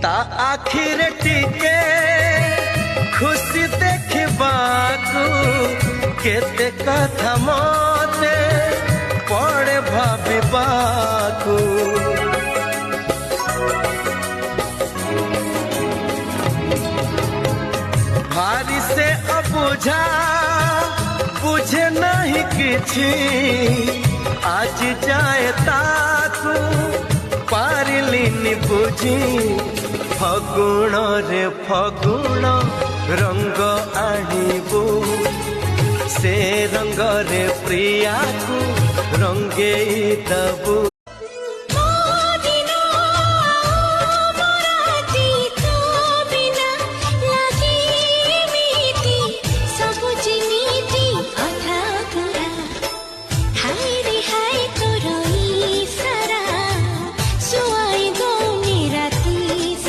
ता आखिर टिके खुशी देखबाकू केते कथा मते पड़े भाबिबाकू भारी से अबुझा बुझे नहीं किछि आज जाए ताकू पारिलिनी बुझी फगुण रे फगुण रंग आनिबू से रंग रे प्रिया को रंगे दबू।